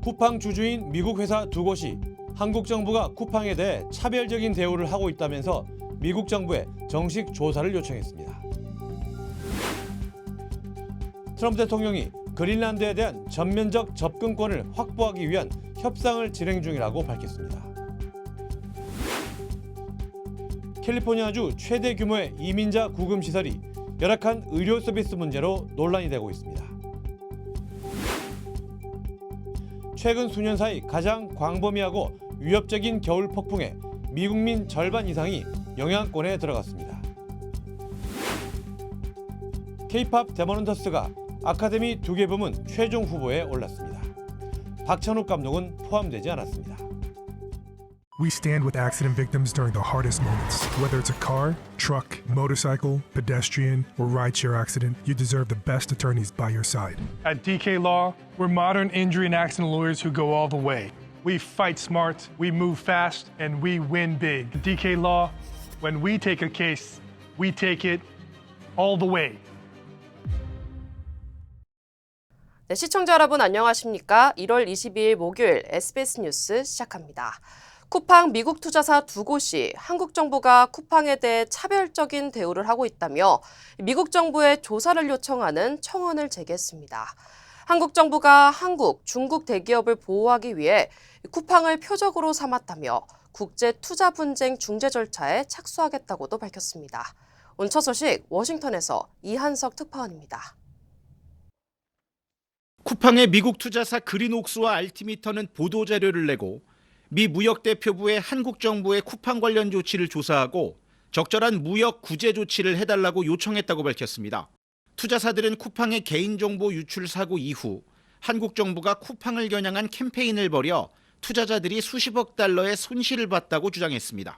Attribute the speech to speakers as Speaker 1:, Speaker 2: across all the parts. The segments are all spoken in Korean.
Speaker 1: 쿠팡 주주인 미국 회사 두 곳이 한국 정부가 쿠팡에 대해 차별적인 대우를 하고 있다면서 미국 정부에 정식 조사를 요청했습니다. 트럼프 대통령이 그린란드에 대한 전면적 접근권을 확보하기 위한 협상을 진행 중이라고 밝혔습니다. 캘리포니아주 최대 규모의 이민자 구금 시설이 열악한 의료 서비스 문제로 논란이 되고 있습니다. 최근 수년 사이 가장 광범위하고 위협적인 겨울 폭풍에 미국민 절반 이상이 영향권에 들어갔습니다. K-팝 데모넌터스가 아카데미 2개 부문 최종 후보에 올랐습니다. 박찬욱 감독은 포함되지 않았습니다.
Speaker 2: We stand with accident victims during the hardest moments. Whether it's a car, truck, motorcycle, pedestrian, or rideshare accident, you deserve the best attorneys by your side.
Speaker 3: At DK Law, we're modern injury and accident lawyers who go all the way. We fight smart, we move fast, and we win big. At DK Law, when we take a case, we take it all the way.
Speaker 4: 네, 시청자 여러분 안녕하십니까? 1월 22일 목요일 SBS 뉴스 시작합니다. 쿠팡 미국 투자사 두 곳이 한국 정부가 쿠팡에 대해 차별적인 대우를 하고 있다며 미국 정부에 조사를 요청하는 청원을 제기했습니다. 한국 정부가 한국, 중국 대기업을 보호하기 위해 쿠팡을 표적으로 삼았다며 국제 투자 분쟁 중재 절차에 착수하겠다고도 밝혔습니다. 오늘 첫 소식 워싱턴에서 이한석 특파원입니다.
Speaker 5: 쿠팡의 미국 투자사 그린옥스와 알티미터는 보도자료를 내고 미 무역대표부에 한국 정부의 쿠팡 관련 조치를 조사하고 적절한 무역 구제 조치를 해달라고 요청했다고 밝혔습니다. 투자사들은 쿠팡의 개인정보 유출 사고 이후 한국 정부가 쿠팡을 겨냥한 캠페인을 벌여 투자자들이 수십억 달러의 손실을 봤다고 주장했습니다.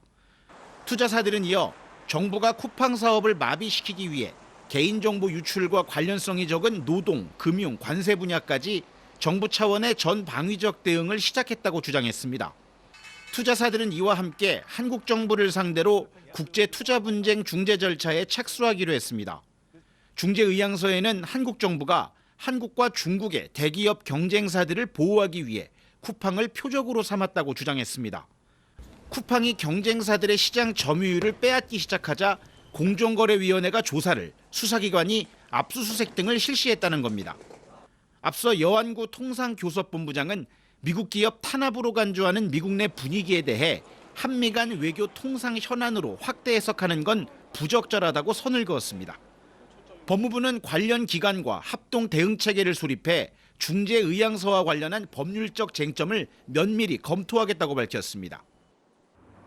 Speaker 5: 투자사들은 이어 정부가 쿠팡 사업을 마비시키기 위해 개인정보 유출과 관련성이 적은 노동, 금융, 관세 분야까지 정부 차원의 전 방위적 대응을 시작했다고 주장했습니다. 투자사들은 이와 함께 한국 정부를 상대로 국제 투자 분쟁 중재 절차에 착수하기로 했습니다. 중재 의향서에는 한국 정부가 한국과 중국의 대기업 경쟁사들을 보호하기 위해 쿠팡을 표적으로 삼았다고 주장했습니다. 쿠팡이 경쟁사들의 시장 점유율을 빼앗기 시작하자 공정거래위원회가 조사를, 수사기관이 압수수색 등을 실시했다는 겁니다. 앞서 여한구 통상교섭본부장은 미국 기업 탄압으로 간주하는 미국 내 분위기에 대해 한미 간 외교 통상 현안으로 확대 해석하는 건 부적절하다고 선을 그었습니다. 법무부는 관련 기관과 합동 대응 체계를 수립해 중재 의향서와 관련한 법률적 쟁점을 면밀히 검토하겠다고 밝혔습니다.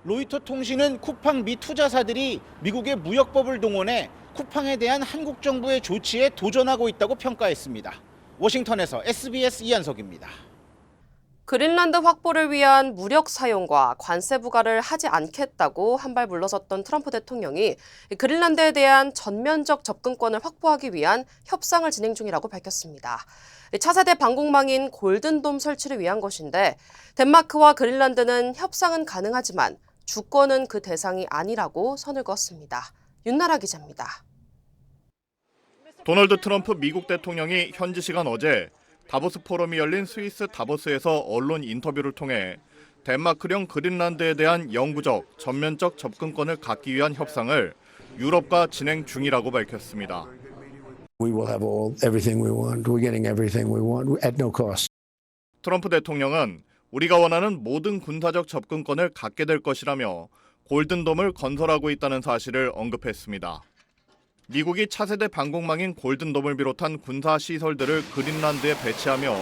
Speaker 5: 로이터 통신은 쿠팡 미 투자사들이 미국의 무역법을 동원해 쿠팡에 대한 한국 정부의 조치에 도전하고 있다고 평가했습니다. 워싱턴에서 SBS 이한석입니다.
Speaker 4: 그린란드 확보를 위한 무력 사용과 관세 부과를 하지 않겠다고 한발 물러섰던 트럼프 대통령이 그린란드에 대한 전면적 접근권을 확보하기 위한 협상을 진행 중이라고 밝혔습니다. 차세대 방공망인 골든돔 설치를 위한 것인데 덴마크와 그린란드는 협상은 가능하지만 주권은 그 대상이 아니라고 선을 그었습니다. 윤나라 기자입니다.
Speaker 6: 도널드 트럼프 미국 대통령이 현지 시간 어제 다보스 포럼이 열린 스위스 다보스에서 언론 인터뷰를 통해 덴마크령 그린란드에 대한 영구적, 전면적 접근권을 갖기 위한 협상을 유럽과 진행 중이라고 밝혔습니다.
Speaker 7: We will have everything we want. We're getting everything we want at no cost.
Speaker 6: 트럼프 대통령은 우리가 원하는 모든 군사적 접근권을 갖게 될 것이라며 골든돔을 건설하고 있다는 사실을 언급했습니다. 미국이 차세대 방공망인 골든돔을 비롯한 군사 시설들을 그린란드에 배치하며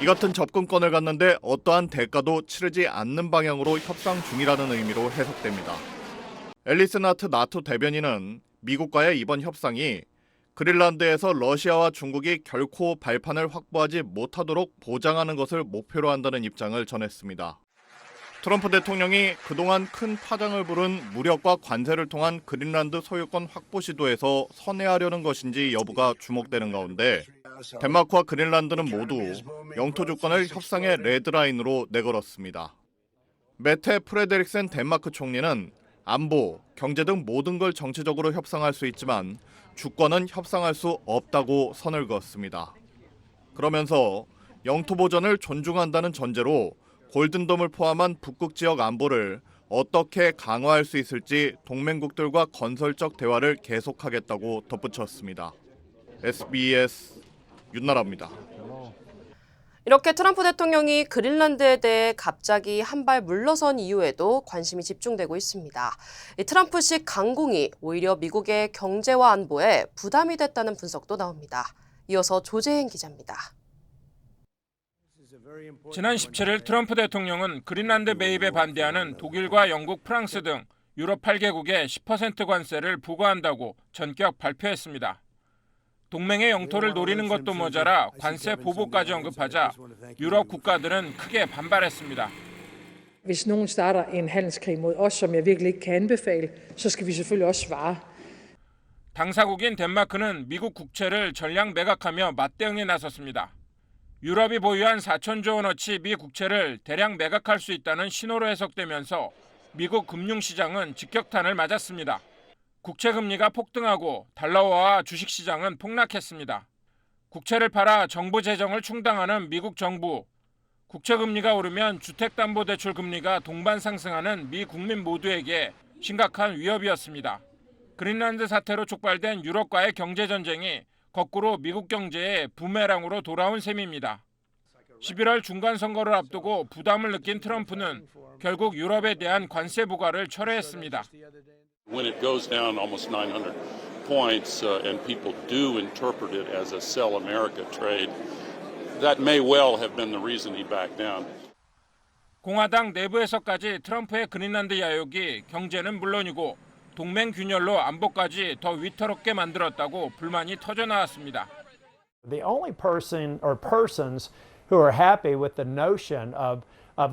Speaker 6: 이 같은 접근권을 갖는데 어떠한 대가도 치르지 않는 방향으로 협상 중이라는 의미로 해석됩니다. 앨리스 나트 나토 대변인은 미국과의 이번 협상이 그린란드에서 러시아와 중국이 결코 발판을 확보하지 못하도록 보장하는 것을 목표로 한다는 입장을 전했습니다. 트럼프 대통령이 그동안 큰 파장을 부른 무력과 관세를 통한 그린란드 소유권 확보 시도에서 선회하려는 것인지 여부가 주목되는 가운데 덴마크와 그린란드는 모두 영토 주권을 협상의 레드라인으로 내걸었습니다. 메테 프레데릭센 덴마크 총리는 안보, 경제 등 모든 걸 정치적으로 협상할 수 있지만 주권은 협상할 수 없다고 선을 그었습니다. 그러면서 영토 보전을 존중한다는 전제로 골든돔을 포함한 북극 지역 안보를 어떻게 강화할 수 있을지 동맹국들과 건설적 대화를 계속하겠다고 덧붙였습니다. SBS 윤나라입니다.
Speaker 4: 이렇게 트럼프 대통령이 그린란드에 대해 갑자기 한 발 물러선 이유에도 관심이 집중되고 있습니다. 이 트럼프식 강공이 오히려 미국의 경제와 안보에 부담이 됐다는 분석도 나옵니다. 이어서 조재행 기자입니다.
Speaker 8: 지난 17일 트럼프 대통령은 그린란드 매입에 반대하는 독일과 영국, 프랑스 등 유럽 8개국에 10% 관세를 부과한다고 전격 발표했습니다. 동맹의 영토를 노리는 것도 모자라 관세 보복까지 언급하자 유럽 국가들은 크게 반발했습니다.
Speaker 9: Hvis nogen starter en handelskrig mod os, som jeg virkelig ikke kan anbefale, så skal vi selvfølgelig også svare.
Speaker 8: 당사국인 덴마크는 미국 국채를 전량 매각하며 맞대응에 나섰습니다. 유럽이 보유한 4천조 원어치 미 국채를 대량 매각할 수 있다는 신호로 해석되면서 미국 금융시장은 직격탄을 맞았습니다. 국채 금리가 폭등하고 달러화와 주식시장은 폭락했습니다. 국채를 팔아 정부 재정을 충당하는 미국 정부, 국채 금리가 오르면 주택담보대출 금리가 동반 상승하는 미 국민 모두에게 심각한 위협이었습니다. 그린란드 사태로 촉발된 유럽과의 경제전쟁이 거꾸로 미국 경제에 부메랑으로 돌아온 셈입니다. 11월 중간선거를 앞두고 부담을 느낀 트럼프는 결국 유럽에 대한 관세 부과를 철회했습니다.
Speaker 10: When it goes down almost 900 points and people do interpret it as a sell America trade, that may well have been the reason he backed down.
Speaker 8: 공화당 내부에서까지 트럼프의 그린란드 야욕이 경제는 물론이고 동맹 균열로 안보까지 더 위태롭게 만들었다고 불만이 터져나왔습니다.
Speaker 11: The only person or persons who are happy with the notion of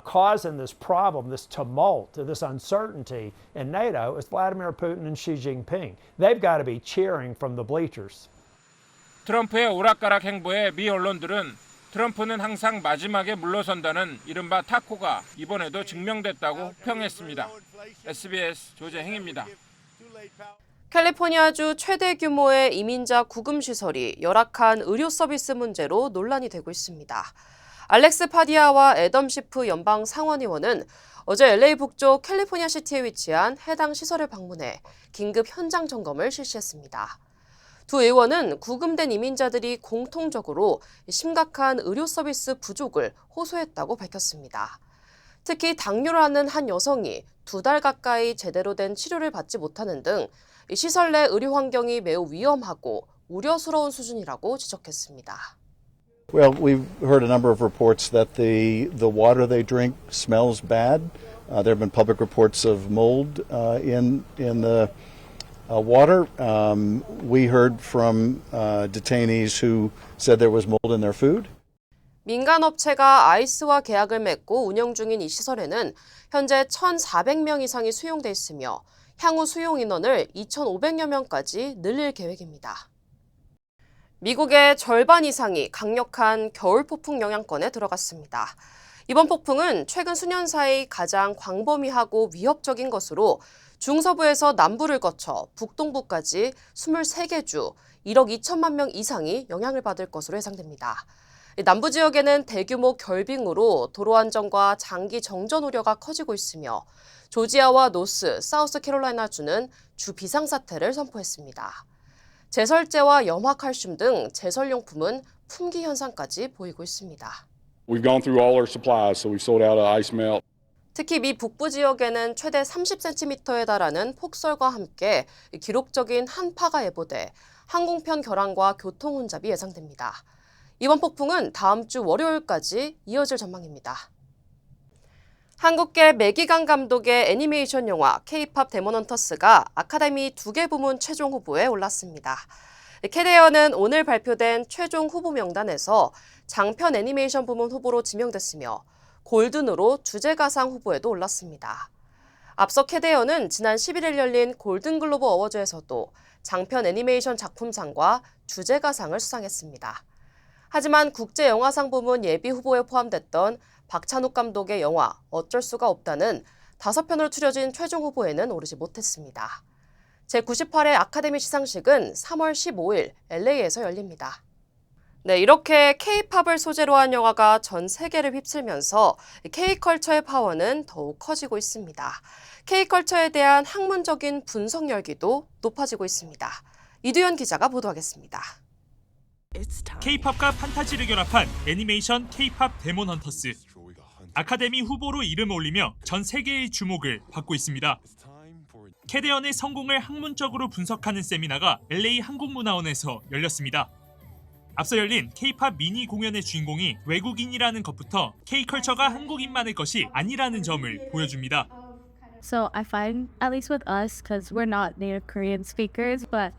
Speaker 11: causing this problem, this tumult, this uncertainty in NATO is Vladimir Putin and Xi Jinping. They've got to be cheering from the bleachers.
Speaker 8: 트럼프의 오락가락 행보에 미 언론들은 트럼프는 항상 마지막에 물러선다는 이른바 타코가 이번에도 증명됐다고 호평했습니다. SBS 조재행입니다.
Speaker 4: 캘리포니아주 최대 규모의 이민자 구금 시설이 열악한 의료 서비스 문제로 논란이 되고 있습니다. 알렉스 파디아와 애덤 시프 연방 상원의원은 어제 LA 북쪽 캘리포니아 시티에 위치한 해당 시설을 방문해 긴급 현장 점검을 실시했습니다. 두 의원은 구금된 이민자들이 공통적으로 심각한 의료 서비스 부족을 호소했다고 밝혔습니다. 특히 당뇨를 앓는 한 여성이 2달 가까이 제대로 된 치료를 받지 못하는 등 시설 내 의료 환경이 매우 위험하고 우려스러운 수준이라고 지적했습니다.
Speaker 12: Well, we've heard a number of reports that the water they drink smells bad. There have been public reports of mold in the water. We heard from detainees who said there was mold in their food.
Speaker 4: 민간 업체가 아이스와 계약을 맺고 운영 중인 이 시설에는 현재 1,400명 이상이 수용돼 있으며 향후 수용 인원을 2,500여 명까지 늘릴 계획입니다. 미국의 절반 이상이 강력한 겨울 폭풍 영향권에 들어갔습니다. 이번 폭풍은 최근 수년 사이 가장 광범위하고 위협적인 것으로 중서부에서 남부를 거쳐 북동부까지 23개 주 1억 2천만 명 이상이 영향을 받을 것으로 예상됩니다. 남부 지역에는 대규모 결빙으로 도로 안전과 장기 정전 우려가 커지고 있으며 조지아와 노스, 사우스캐롤라이나주는 주 비상사태를 선포했습니다. 제설제와 염화칼슘 등 제설용품은 품귀 현상까지 보이고 있습니다.
Speaker 13: We've gone through all our supplies, so we sold out of ice melt.
Speaker 4: 특히 미 북부 지역에는 최대 30cm에 달하는 폭설과 함께 기록적인 한파가 예보돼 항공편 결항과 교통 혼잡이 예상됩니다. 이번 폭풍은 다음 주 월요일까지 이어질 전망입니다. 한국계 매기강 감독의 애니메이션 영화 K-팝 데몬헌터스가 아카데미 2개 부문 최종 후보에 올랐습니다. 캐데어는 오늘 발표된 최종 후보 명단에서 장편 애니메이션 부문 후보로 지명됐으며 골든으로 주제가상 후보에도 올랐습니다. 앞서 캐데어는 지난 11일 열린 골든글로브 어워즈에서도 장편 애니메이션 작품상과 주제가상을 수상했습니다. 하지만 국제영화상 부문 예비 후보에 포함됐던 박찬욱 감독의 영화 어쩔 수가 없다는 5편으로 추려진 최종 후보에는 오르지 못했습니다. 제98회 아카데미 시상식은 3월 15일 LA에서 열립니다. 네, 이렇게 K-팝을 소재로 한 영화가 전 세계를 휩쓸면서 K-컬처의 파워는 더욱 커지고 있습니다. K-컬처에 대한 학문적인 분석 열기도 높아지고 있습니다. 이두현 기자가 보도하겠습니다.
Speaker 14: K-팝과 판타지를 결합한 애니메이션 K-팝 데몬 헌터스. 아카데미 후보로 이름을 올리며 전 세계의 주목을 받고 있습니다. 캐대언의 성공을 학문적으로 분석하는 세미나가 LA 한국문화원에서 열렸습니다. 앞서 열린 K-팝 미니 공연의 주인공이 외국인이라는 것부터 K-컬처가 한국인만의 것이 아니라는 점을 보여줍니다.
Speaker 15: So I find, at least with us, because we're not native Korean speakers, but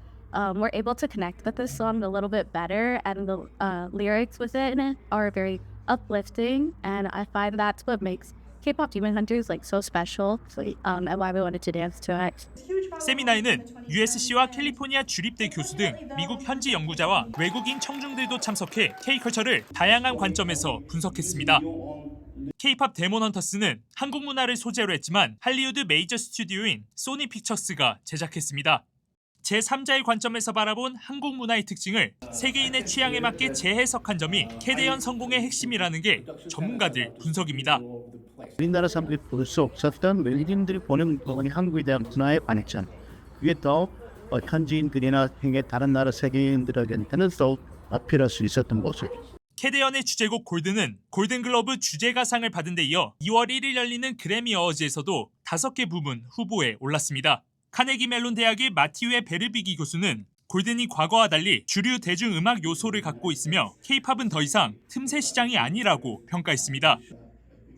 Speaker 15: we're able to connect with this song a little bit better, and the lyrics within it are very uplifting, and I find that's what makes K-pop Demon Hunters like so special, and why we wanted to dance to it.
Speaker 14: 세미나에는 USC와 캘리포니아 주립대 교수 등 미국 현지 연구자와 외국인 청중들도 참석해 K-컬처를 다양한 관점에서 분석했습니다. K-팝 데몬 헌터스는 한국 문화를 소재로 했지만 할리우드 메이저 스튜디오인 소니 픽처스가 제작했습니다. 제3자의 관점에서 바라본 한국 문화의 특징을 세계인의 취향에 맞게 재해석한 점이 캐대언 성공의 핵심이라는 게 전문가들 분석입니다.
Speaker 16: 우리나라 사람들이 볼 수 없었던 외국인들이 보는 한국에 대한 문화의 관점, 그게 더 현지인들이나 다른 나라 세계인들에게는 더 어필할 수 있었던 모습.
Speaker 14: 캐대언의 주제곡 골든은 골든글러브 주제가상을 받은 데 이어 2월 1일 열리는 그래미 어워즈에서도 5개 부문 후보에 올랐습니다. 카네기 멜론 대학의 마티우의 베르비기 교수는 골든이 과거와 달리 주류 대중음악 요소를 갖고 있으며 K-팝은 더 이상 틈새 시장이 아니라고 평가했습니다.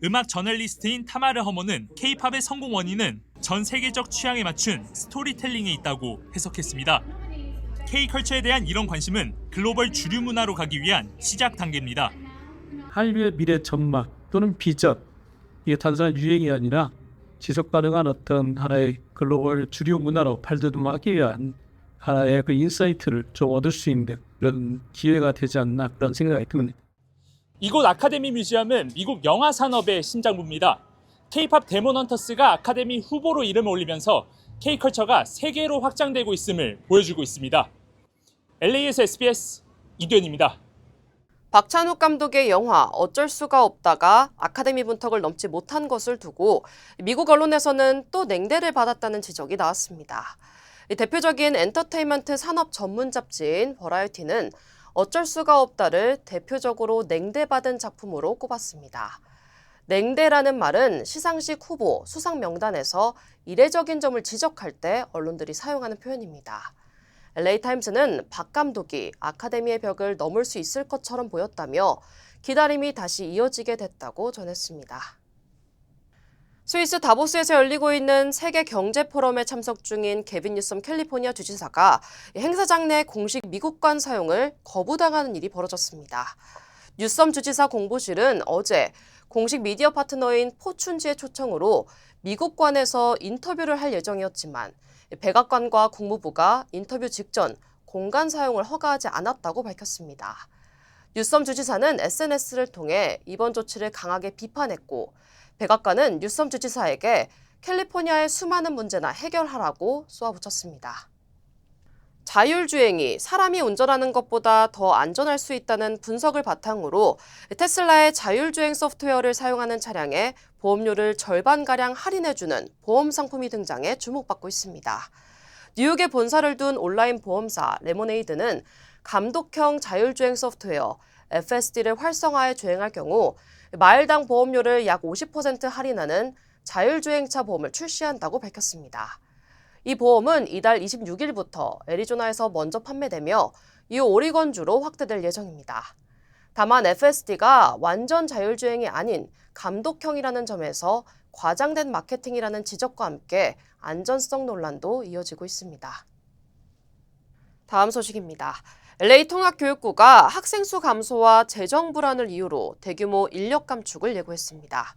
Speaker 14: 음악 저널리스트인 타마르 허머는 K-팝의 성공 원인은 전 세계적 취향에 맞춘 스토리텔링에 있다고 해석했습니다. K-컬처에 대한 이런 관심은 글로벌 주류 문화로 가기 위한 시작 단계입니다.
Speaker 17: 한류의 미래 전망 또는 비전, 이게 단순한 유행이 아니라 지속 가능한 어떤 하나의 글로벌 주류 문화로 발돋움하기 위한 하나의 그 인사이트를 좀 얻을 수 있는 그런 기회가 되지 않나 그런 생각이 듭니다.
Speaker 14: 이곳 아카데미 뮤지엄은 미국 영화 산업의 심장부입니다. K-팝 데몬 헌터스가 아카데미 후보로 이름을 올리면서 K-컬처가 세계로 확장되고 있음을 보여주고 있습니다. LA에서 SBS 이두현입니다.
Speaker 4: 박찬욱 감독의 영화 어쩔 수가 없다가 아카데미 문턱을 넘지 못한 것을 두고 미국 언론에서는 또 냉대를 받았다는 지적이 나왔습니다. 대표적인 엔터테인먼트 산업 전문 잡지인 버라이어티는 어쩔 수가 없다를 대표적으로 냉대받은 작품으로 꼽았습니다. 냉대라는 말은 시상식 후보, 수상 명단에서 이례적인 점을 지적할 때 언론들이 사용하는 표현입니다. LA타임스는 박 감독이 아카데미의 벽을 넘을 수 있을 것처럼 보였다며 기다림이 다시 이어지게 됐다고 전했습니다. 스위스 다보스에서 열리고 있는 세계 경제 포럼에 참석 중인 게빈 뉴섬 캘리포니아 주지사가 행사장 내 공식 미국관 사용을 거부당하는 일이 벌어졌습니다. 뉴섬 주지사 공보실은 어제 공식 미디어 파트너인 포춘지의 초청으로 미국관에서 인터뷰를 할 예정이었지만 백악관과 국무부가 인터뷰 직전 공간 사용을 허가하지 않았다고 밝혔습니다. 뉴섬 주지사는 SNS를 통해 이번 조치를 강하게 비판했고 백악관은 뉴섬 주지사에게 캘리포니아의 수많은 문제나 해결하라고 쏘아붙였습니다. 자율주행이 사람이 운전하는 것보다 더 안전할 수 있다는 분석을 바탕으로 테슬라의 자율주행 소프트웨어를 사용하는 차량에 보험료를 절반가량 할인해주는 보험 상품이 등장해 주목받고 있습니다. 뉴욕에 본사를 둔 온라인 보험사 레모네이드는 감독형 자율주행 소프트웨어 FSD를 활성화해 주행할 경우 마일당 보험료를 약 50% 할인하는 자율주행차 보험을 출시한다고 밝혔습니다. 이 보험은 이달 26일부터 애리조나에서 먼저 판매되며 이후 오리건주로 확대될 예정입니다. 다만 FSD가 완전 자율주행이 아닌 감독형이라는 점에서 과장된 마케팅이라는 지적과 함께 안전성 논란도 이어지고 있습니다. 다음 소식입니다. LA 통합교육부가 학생 수 감소와 재정 불안을 이유로 대규모 인력 감축을 예고했습니다.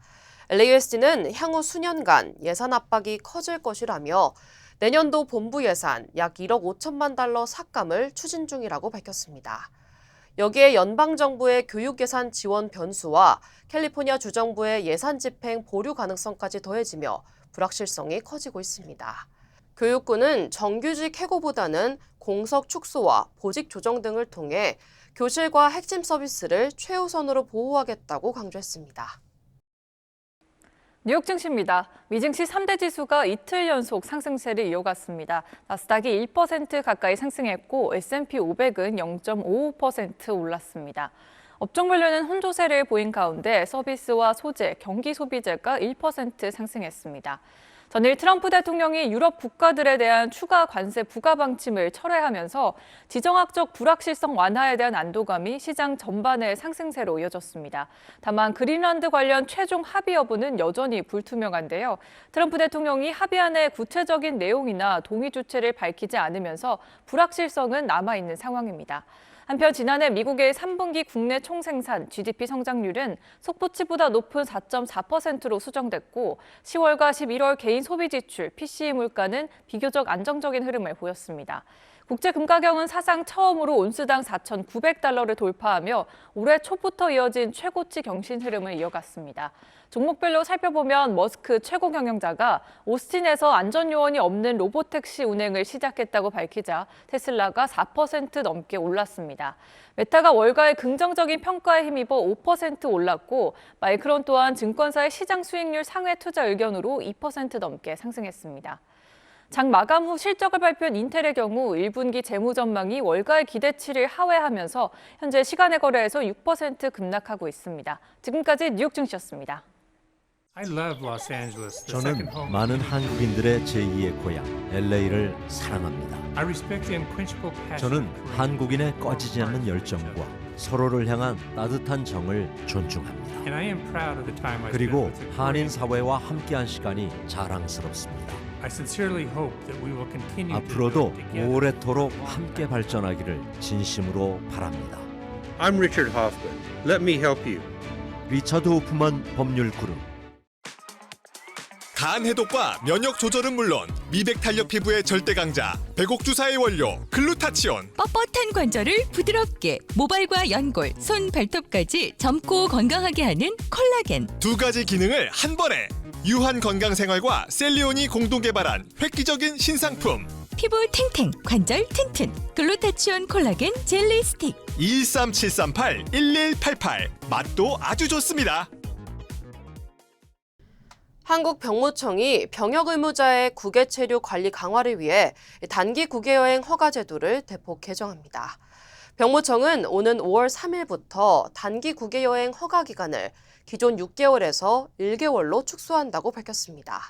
Speaker 4: LAUSD는 향후 수년간 예산 압박이 커질 것이라며 내년도 본부 예산 약 1억 5천만 달러 삭감을 추진 중이라고 밝혔습니다. 여기에 연방정부의 교육예산 지원 변수와 캘리포니아 주정부의 예산 집행 보류 가능성까지 더해지며 불확실성이 커지고 있습니다. 교육부는 정규직 해고보다는 공석 축소와 보직 조정 등을 통해 교실과 핵심 서비스를 최우선으로 보호하겠다고 강조했습니다.
Speaker 18: 뉴욕 증시입니다. 미 증시 3대 지수가 이틀 연속 상승세를 이어갔습니다. 나스닥이 1% 가까이 상승했고 S&P 500은 0.55% 올랐습니다. 업종별로는 혼조세를 보인 가운데 서비스와 소재, 경기 소비재가 1% 상승했습니다. 전일 트럼프 대통령이 유럽 국가들에 대한 추가 관세 부과 방침을 철회하면서 지정학적 불확실성 완화에 대한 안도감이 시장 전반의 상승세로 이어졌습니다. 다만 그린란드 관련 최종 합의 여부는 여전히 불투명한데요. 트럼프 대통령이 합의안의 구체적인 내용이나 동의 주체를 밝히지 않으면서 불확실성은 남아있는 상황입니다. 한편 지난해 미국의 3분기 국내 총생산 GDP 성장률은 속보치보다 높은 4.4%로 수정됐고 10월과 11월 개인 소비 지출 PCE 물가는 비교적 안정적인 흐름을 보였습니다. 국제 금가격은 사상 처음으로 온스당 4,900달러를 돌파하며 올해 초부터 이어진 최고치 경신 흐름을 이어갔습니다. 종목별로 살펴보면 머스크 최고 경영자가 오스틴에서 안전요원이 없는 로보택시 운행을 시작했다고 밝히자 테슬라가 4% 넘게 올랐습니다. 메타가 월가의 긍정적인 평가에 힘입어 5% 올랐고 마이크론 또한 증권사의 시장 수익률 상회 투자 의견으로 2% 넘게 상승했습니다. 장 마감 후 실적을 발표한 인텔의 경우 1분기 재무 전망이 월가의 기대치를 하회하면서 현재 시간의 거래에서 6% 급락하고 있습니다. 지금까지 뉴욕 증시였습니다.
Speaker 19: 저는 많은 한국인들의 제2의 고향 LA를 사랑합니다. 저는 한국인의 꺼지지 않는 열정과 서로를 향한 따뜻한 정을 존중합니다. 그리고 한인 사회와 함께한 시간이 자랑스럽습니다. 앞으로도 오래도록 함께 발전하기를 진심으로 바랍니다.
Speaker 20: I'm Richard Hoffman. Let me help you.
Speaker 19: 리처드 호프만 법률 그룹.
Speaker 21: 간 해독과 면역 조절은 물론 미백 탄력 피부의 절대 강자 백옥주사의 원료 글루타치온.
Speaker 22: 뻣뻣한 관절을 부드럽게, 모발과 연골, 손 발톱까지 젊고 건강하게 하는 콜라겐.
Speaker 21: 두 가지 기능을 한 번에. 유한 건강 생활과 셀리온이 공동 개발한 획기적인 신상품.
Speaker 22: 피부 탱탱, 관절 튼튼. 글루타치온 콜라겐 젤리 스틱.
Speaker 21: 213-738-1188. 맛도 아주 좋습니다.
Speaker 4: 한국병무청이 병역 의무자의 국외 체류 관리 강화를 위해 단기 국외 여행 허가 제도를 대폭 개정합니다. 병무청은 오는 5월 3일부터 단기 국외 여행 허가 기간을 기존 6개월에서 1개월로 축소한다고 밝혔습니다.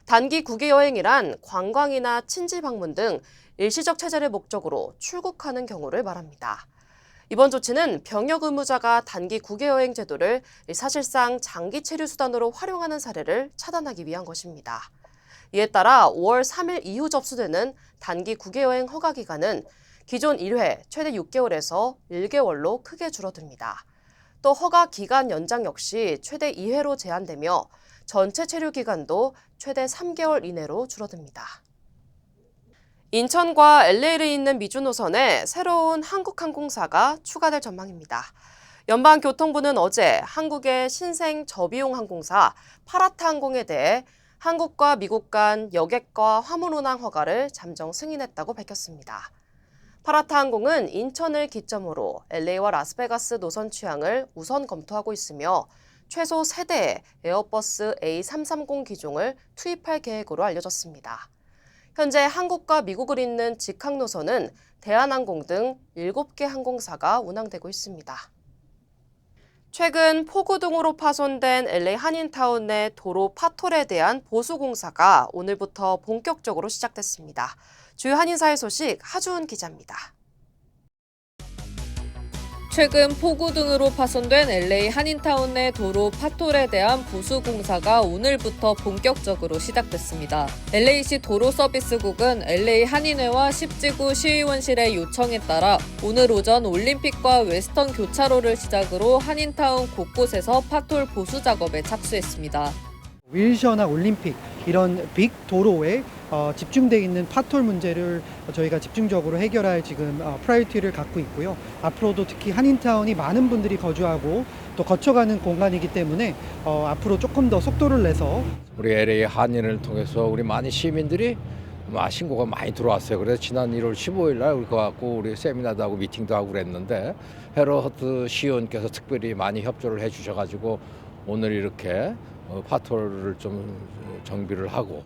Speaker 4: 단기 국외 여행이란 관광이나 친지 방문 등 일시적 체제를 목적으로 출국하는 경우를 말합니다. 이번 조치는 병역 의무자가 단기 국외 여행 제도를 사실상 장기 체류 수단으로 활용하는 사례를 차단하기 위한 것입니다. 이에 따라 5월 3일 이후 접수되는 단기 국외 여행 허가 기간은 기존 1회 최대 6개월에서 1개월로 크게 줄어듭니다. 또 허가 기간 연장 역시 최대 2회로 제한되며 전체 체류 기간도 최대 3개월 이내로 줄어듭니다. 인천과 LA를 잇는 미주 노선에 새로운 한국항공사가 추가될 전망입니다. 연방교통부는 어제 한국의 신생 저비용 항공사 파라타항공에 대해 한국과 미국 간 여객과 화물 운항 허가를 잠정 승인했다고 밝혔습니다. 파라타항공은 인천을 기점으로 LA와 라스베가스 노선 취향을 우선 검토하고 있으며 최소 3대의 에어버스 A330 기종을 투입할 계획으로 알려졌습니다. 현재 한국과 미국을 잇는 직항 노선은 대한항공 등 7개 항공사가 운항되고 있습니다. 최근 폭우 등으로 파손된 LA 한인타운 내 도로 파톨에 대한 보수 공사가 오늘부터 본격적으로 시작됐습니다. 주요 한인사회 소식 하주은 기자입니다. 최근 폭우 등으로 파손된 LA 한인타운 내 도로 파톨에 대한 보수 공사가 오늘부터 본격적으로 시작됐습니다. LA시 도로서비스국은 LA 한인회와 10지구 시의원실의 요청에 따라 오늘 오전 올림픽과 웨스턴 교차로를 시작으로 한인타운 곳곳에서 파톨 보수 작업에 착수했습니다.
Speaker 23: 윌셔나 올림픽 이런 빅 도로에 집중되어 있는 파톨 문제를 저희가 집중적으로 해결할 지금 프라이어리티를 갖고 있고요. 앞으로도 특히 한인타운이 많은 분들이 거주하고 또 거쳐가는 공간이기 때문에 앞으로 조금 더 속도를 내서
Speaker 24: 우리 LA 한인을 통해서 우리 많은 시민들이
Speaker 1: 신고가 많이 들어왔어요. 그래서 지난 1월 15일 날 우리 가갖고 우리 세미나도 하고 미팅도 하고 그랬는데 헤러허트 시의원께서 특별히 많이 협조를 해주셔가지고 오늘 이렇게 파톨을 좀 정비를 하고.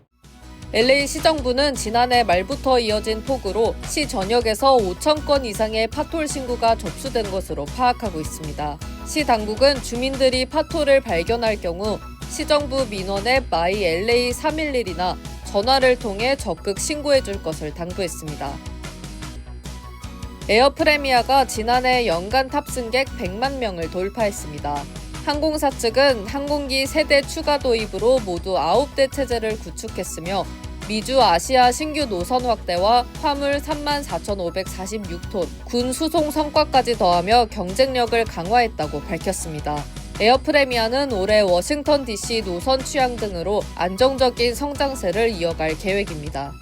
Speaker 18: LA 시정부는 지난해 말부터 이어진 폭우로 시 전역에서 5천 건 이상의 파톨 신고가 접수된 것으로 파악하고 있습니다. 시 당국은 주민들이 파톨을 발견할 경우 시정부 민원앱 마이 LA 311이나 전화를 통해 적극 신고해 줄 것을 당부했습니다. 에어 프레미아가 지난해 연간 탑승객 100만 명을 돌파했습니다. 항공사 측은 항공기 세대 추가 도입으로 모두 9대 체제를 구축했으며 미주 아시아 신규 노선 확대와 화물 34,546톤, 군 수송 성과까지 더하며 경쟁력을 강화했다고 밝혔습니다. 에어 프레미아는 올해 워싱턴 DC 노선 취향 등으로 안정적인 성장세를 이어갈 계획입니다.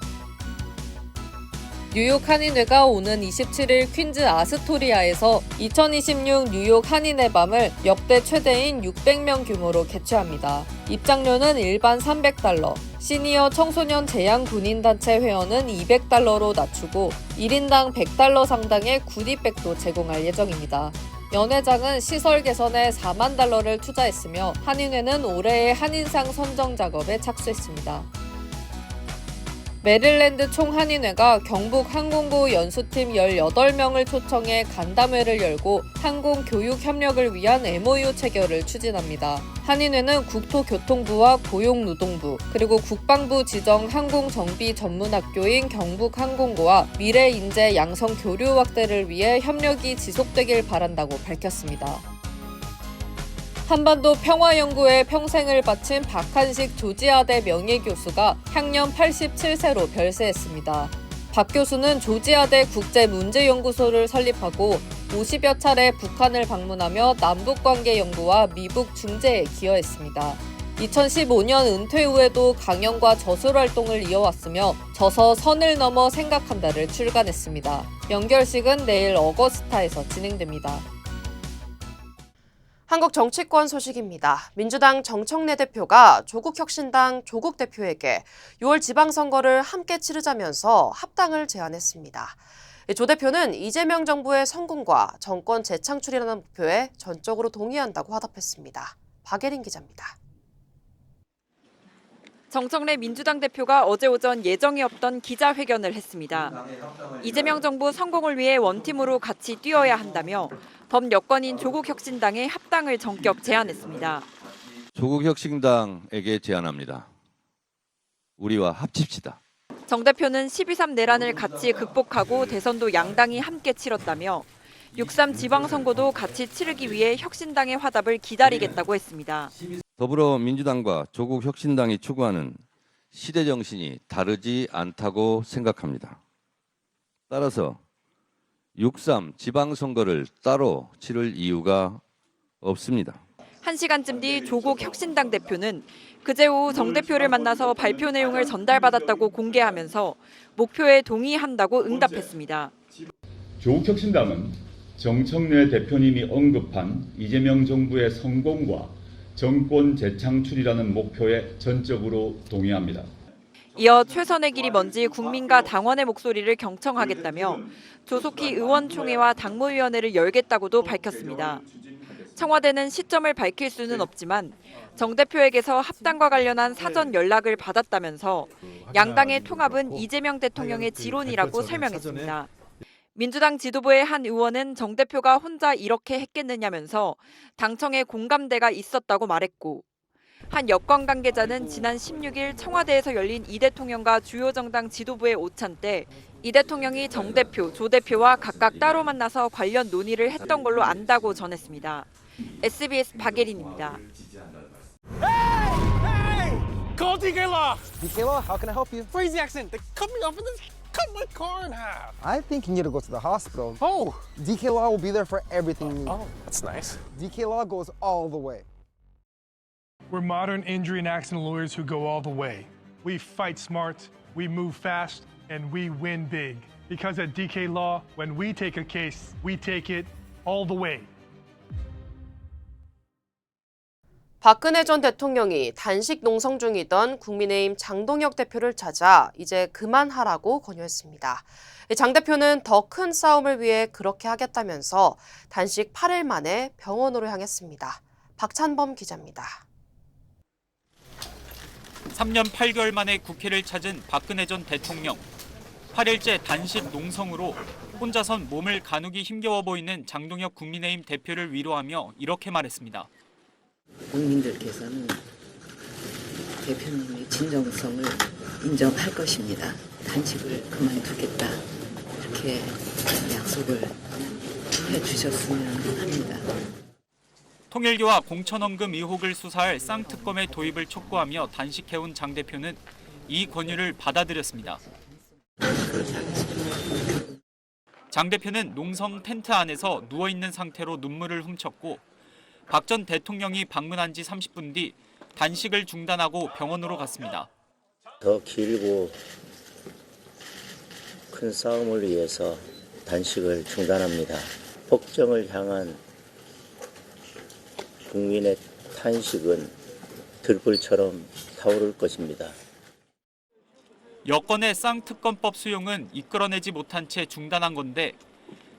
Speaker 18: 뉴욕 한인회가 오는 27일 퀸즈 아스토리아에서 2026 뉴욕 한인회 밤을 역대 최대인 600명 규모로 개최합니다. 입장료는 일반 $300, 시니어 청소년 재향 군인단체 회원은 $200로 낮추고 1인당 $100 상당의 구디백도 제공할 예정입니다. 연회장은 시설 개선에 $4만 를 투자했으며 한인회는 올해의 한인상 선정 작업에 착수했습니다. 메릴랜드 총한인회가 경북 항공구 연수팀 18명을 초청해 간담회를 열고 항공교육 협력을 위한 MOU 체결을 추진합니다. 한인회는 국토교통부와 고용노동부 그리고 국방부 지정 항공정비 전문학교인 경북항공고와 미래인재 양성 교류 확대를 위해 협력이 지속되길 바란다고 밝혔습니다. 한반도 평화연구에 평생을 바친 박한식 조지아대 명예교수가 향년 87세로 별세했습니다. 박 교수는 조지아대 국제문제연구소를 설립하고 50여 차례 북한을 방문하며 남북관계 연구와 미북 중재에 기여했습니다. 2015년 은퇴 후에도 강연과 저술 활동을 이어왔으며 저서 선을 넘어 생각한다를 출간했습니다. 연결식은 내일 어거스타에서 진행됩니다.
Speaker 4: 한국 정치권 소식입니다. 민주당 정청래 대표가 조국혁신당 조국 대표에게 6월 지방선거를 함께 치르자면서 합당을 제안했습니다. 조 대표는 이재명 정부의 성공과 정권 재창출이라는 목표에 전적으로 동의한다고 화답했습니다. 박예린 기자입니다.
Speaker 2: 정청래 민주당 대표가 어제 오전 예정이 없던 기자회견을 했습니다. 이재명 정부 성공을 위해 원팀으로 같이 뛰어야 한다며 범 여권인 조국혁신당의 합당을 전격 제안했습니다.
Speaker 3: 조국혁신당에게 제안합니다. 우리와 합칩시다.
Speaker 2: 정 대표는 12.3 내란을 같이 극복하고 대선도 양당이 함께 치렀다며 6.3 지방선거도 같이 치르기 위해 혁신당의 화답을 기다리겠다고 했습니다.
Speaker 3: 더불어민주당과 조국혁신당이 추구하는 시대 정신이 다르지 않다고 생각합니다. 따라서 6.3 지방선거를 따로 치를 이유가 없습니다.
Speaker 2: 1시간쯤 뒤 조국 혁신당 대표는 그제 오후 정 대표를 만나서 발표 내용을 전달받았다고 공개하면서 목표에 동의한다고 응답했습니다.
Speaker 24: 조국 혁신당은 정청래 대표님이 언급한 이재명 정부의 성공과 정권 재창출이라는 목표에 전적으로 동의합니다.
Speaker 2: 이어 최선의 길이 뭔지 국민과 당원의 목소리를 경청하겠다며 조속히 의원총회와 당무위원회를 열겠다고도 밝혔습니다. 청와대는 시점을 밝힐 수는 없지만 정 대표에게서 합당과 관련한 사전 연락을 받았다면서 양당의 통합은 이재명 대통령의 지론이라고 설명했습니다. 민주당 지도부의 한 의원은 정 대표가 혼자 이렇게 했겠느냐면서 당청에 공감대가 있었다고 말했고 한 여권 관계자는 지난 16일 청와대에서 열린 이 대통령과 주요 정당 지도부의 오찬 때 이 대통령이 정 대표, 조 대표와 각각 따로 만나서 관련 논의를 했던 걸로 안다고 전했습니다. SBS 박예린입니다.
Speaker 25: Call DK Law. DK Law, how can I help you? Crazy accident. They cut me off and then cut my car in half.
Speaker 26: I think you need to go to the hospital.
Speaker 25: Oh.
Speaker 26: DK Law will be there for everything you need.
Speaker 25: Oh, that's nice.
Speaker 26: DK Law goes all the way.
Speaker 27: We're modern injury and accident lawyers who go all the way. We fight smart, we move fast, and we win big. Because at DK Law, when we take a case, we take it all the way.
Speaker 4: 박근혜 전 대통령이 단식 농성 중이던 국민의힘 장동혁 대표를 찾아 이제 그만하라고 권유했습니다. 장 대표는 더 큰 싸움을 위해 그렇게 하겠다면서 단식 8일 만에 병원으로 향했습니다. 박찬범 기자입니다.
Speaker 5: 3년 8개월 만에 국회를 찾은 박근혜 전 대통령. 8일째 단식 농성으로 혼자선 몸을 가누기 힘겨워 보이는 장동혁 국민의힘 대표를 위로하며 이렇게 말했습니다.
Speaker 6: 국민들께서는 대표님의 진정성을 인정할 것입니다. 단식을 그만두겠다 이렇게 약속을 해주셨으면 합니다.
Speaker 5: 통일교와 공천원금 의혹을 수사할 쌍특검의 도입을 촉구하며 단식해온 장 대표는 이 권유를 받아들였습니다. 장 대표는 농성 텐트 안에서 누워있는 상태로 눈물을 훔쳤고 박 전 대통령이 방문한 지 30분 뒤 단식을 중단하고 병원으로 갔습니다.
Speaker 7: 더 길고 큰 싸움을 위해서 단식을 중단합니다. 폭정을 향한 국민의 탄식은 들불처럼 타오를 것입니다.
Speaker 5: 여권의 쌍특검법 수용은 이끌어내지 못한 채 중단한 건데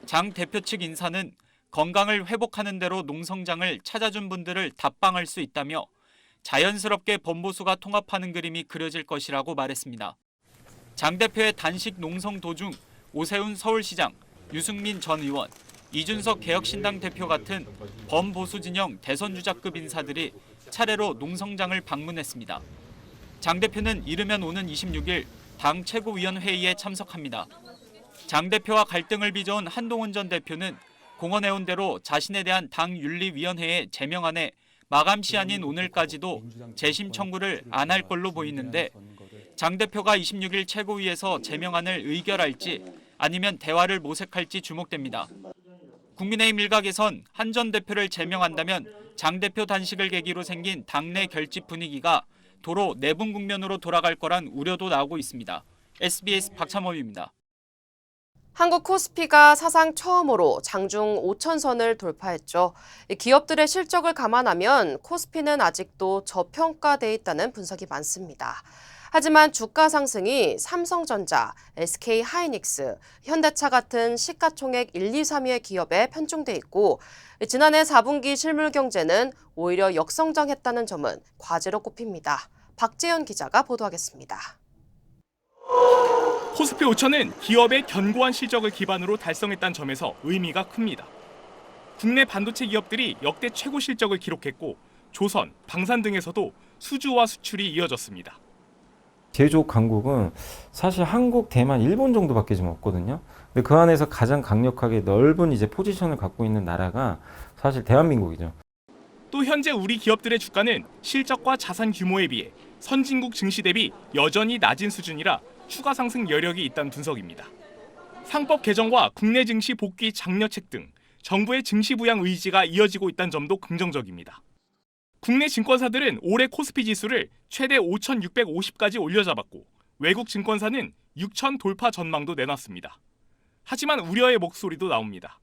Speaker 5: 장 대표 측 인사는 건강을 회복하는 대로 농성장을 찾아준 분들을 답방할 수 있다며 자연스럽게 범보수가 통합하는 그림이 그려질 것이라고 말했습니다. 장 대표의 단식 농성 도중 오세훈 서울시장, 유승민 전 의원, 이준석 개혁신당 대표 같은 범보수 진영 대선주자급 인사들이 차례로 농성장을 방문했습니다. 장 대표는 이르면 오는 26일 당 최고위원회의에 참석합니다. 장 대표와 갈등을 빚어온 한동훈 전 대표는 공언해온대로 자신에 대한 당 윤리위원회의 제명안에 마감 시한인 오늘까지도 재심 청구를 안 할 걸로 보이는데 장 대표가 26일 최고위에서 제명안을 의결할지 아니면 대화를 모색할지 주목됩니다. 국민의힘 일각에선 한 전 대표를 제명한다면 장 대표 단식을 계기로 생긴 당내 결집 분위기가 도로 내분 국면으로 돌아갈 거란 우려도 나오고 있습니다. SBS 박찬범입니다.
Speaker 4: 한국 코스피가 사상 처음으로 장중 5천선을 돌파했죠. 기업들의 실적을 감안하면 코스피는 아직도 저평가돼 있다는 분석이 많습니다. 하지만 주가 상승이 삼성전자, SK하이닉스, 현대차 같은 시가총액 1, 2, 3위의 기업에 편중돼 있고 지난해 4분기 실물 경제는 오히려 역성장했다는 점은 과제로 꼽힙니다. 박재현 기자가 보도하겠습니다.
Speaker 14: 코스피 5천은 기업의 견고한 실적을 기반으로 달성했다는 점에서 의미가 큽니다. 국내 반도체 기업들이 역대 최고 실적을 기록했고 조선, 방산 등에서도 수주와 수출이 이어졌습니다.
Speaker 8: 제조업 강국은 사실 한국, 대만, 일본 정도밖에 좀 없거든요. 근데 그 안에서 가장 강력하게 넓은 이제 포지션을 갖고 있는 나라가 사실 대한민국이죠.
Speaker 14: 또 현재 우리 기업들의 주가는 실적과 자산 규모에 비해 선진국 증시 대비 여전히 낮은 수준이라 추가 상승 여력이 있다는 분석입니다. 상법 개정과 국내 증시 복귀 장려책 등 정부의 증시 부양 의지가 이어지고 있다는 점도 긍정적입니다. 국내 증권사들은 올해 코스피 지수를 최대 5,650까지 올려잡았고 외국 증권사는 6,000 돌파 전망도 내놨습니다. 하지만 우려의 목소리도 나옵니다.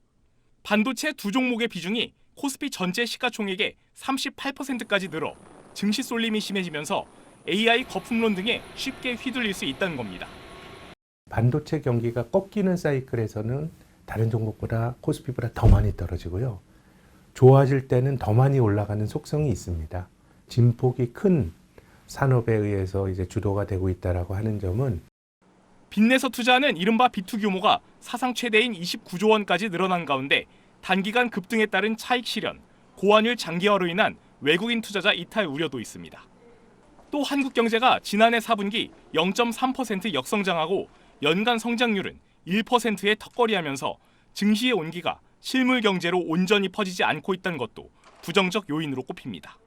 Speaker 14: 반도체 두 종목의 비중이 코스피 전체 시가총액의 38%까지 늘어 증시 쏠림이 심해지면서 AI 거품론 등에 쉽게 휘둘릴 수 있다는 겁니다.
Speaker 9: 반도체 경기가 꺾이는 사이클에서는 다른 종목보다 코스피보다 더 많이 떨어지고요. 좋아질 때는 더 많이 올라가는 속성이 있습니다. 진폭이 큰 산업에 의해서 이제 주도가 되고 있다라고 하는 점은
Speaker 14: 빚내서 투자하는 이른바 B2 규모가 사상 최대인 29조 원까지 늘어난 가운데 단기간 급등에 따른 차익 실현, 고환율 장기화로 인한 외국인 투자자 이탈 우려도 있습니다. 또 한국 경제가 지난해 4분기 0.3% 역성장하고 연간 성장률은 1%에 턱걸이하면서 증시의 온기가 실물 경제로 온전히 퍼지지 않고 있다는 것도 부정적 요인으로 꼽힙니다.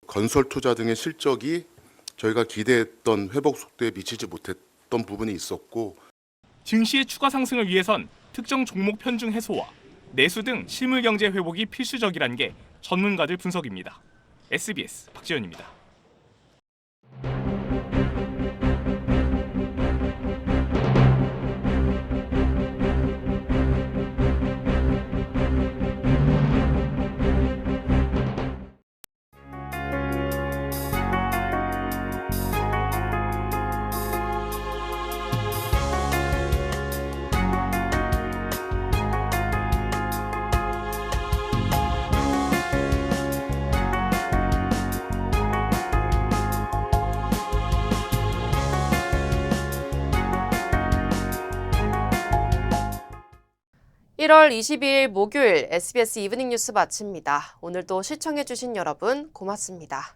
Speaker 10: 건설 투자 등의 실적이 저희가 기대했던 회복 속도에 미치지 못했던 부분이 있었고
Speaker 14: 증시의 추가 상승을 위해선 특정 종목 편중 해소와 내수 등 실물 경제 회복이 필수적이라는 게 전문가들 분석입니다. SBS 박지현입니다.
Speaker 4: 1월 22일 목요일 SBS 이브닝 뉴스 마칩니다. 오늘도 시청해주신 여러분 고맙습니다.